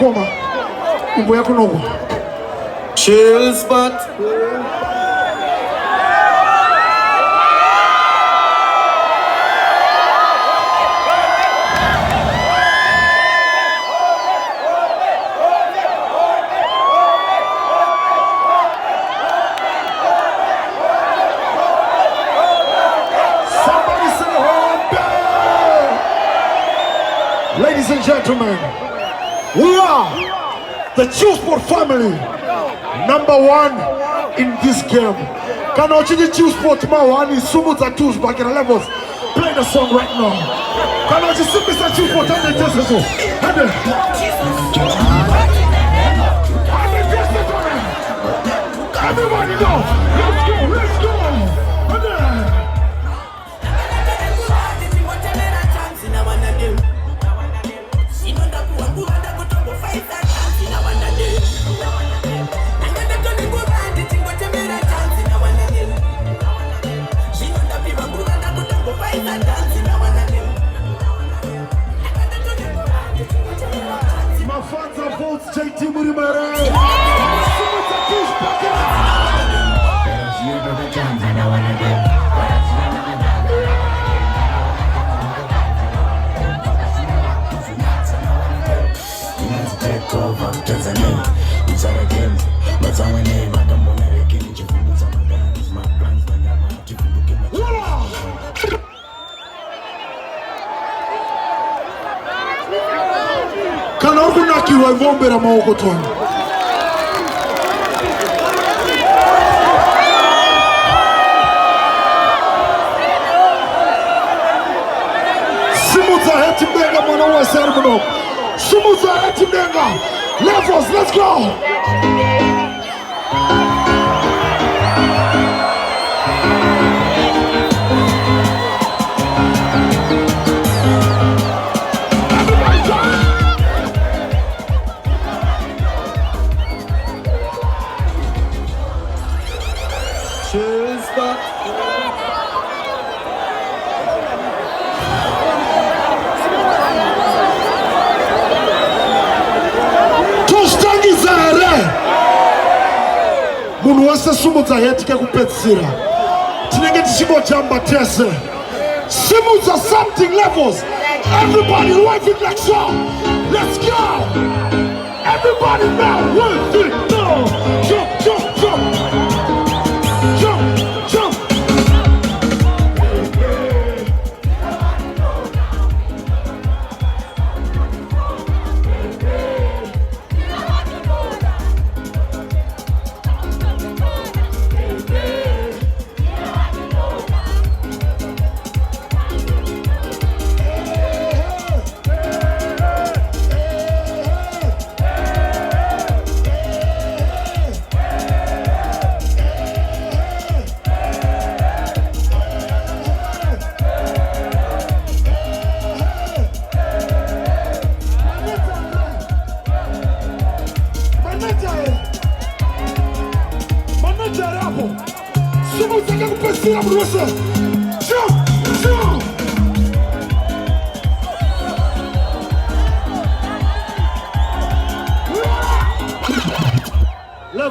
koma. Imbo yako nogo. Chill spot. Ladies and gentlemen, we are the ChillSport family, #1 in this game. Can I change ChillSport one is Sumuta tools back in the levels? Play the song right now. Can I just see Mr. ChillSport and the test? Everybody go! Let's go! Let's go! My fans are both JT Murimara. Kana ukunakiwa ivombera maoko twana. Simuza heti mdenga mwana wa sermuno. Simuza heti mdenga. Levels, let's go. Munhu wese simudza heti kekupedzisira. Tinenge tichingoti jamba tese. Simudza something levels. Everybody wave it like so. Let's go. Everybody now. 1, 3, go. Jump, jump, jump. Jump, jump.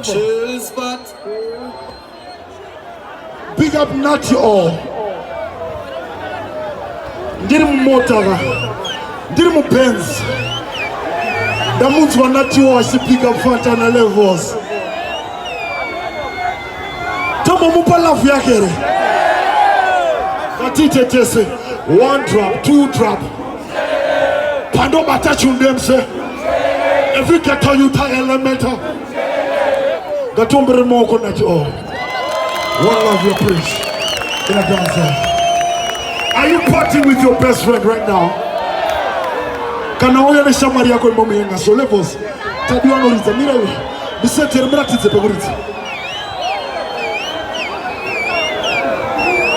Chill spot. Big up Natty all. Ndiri mmotaga. Ndiri mupenzi. Ndamunzi wa Natty all pick up Fanta na levels. Tomo mupa love yake re. Katite tese. 1 drop, 2 drop. Pando batachundemse. Every keto you ta elemental. Gatumbere moko Natty all. One love your praise. In a dancer. Are you partying with your best friend right now? Kana oya ne shamari yako imomi yenga so levels. Tabiwa no riza mira we. Bisete mira tize pegoriza.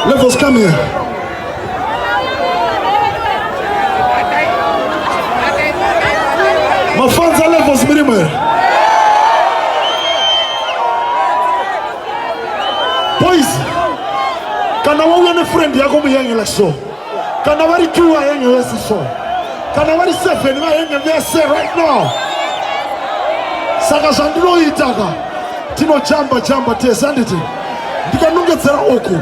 Levels, come here. My fans are Levels, Mirima. Boys, can I want a friend? You're going to be young like so. Can I want to do a young so? Can I want to say, right now? saka zvandinoitaka tinojamba tese handiti ndikanongedzera uku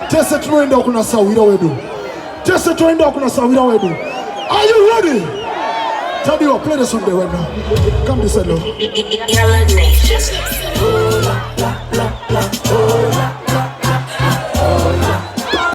tese tinoenda kuna sawira wedu Are you ready? Tadio, play the song there right now. Come this way, Lord.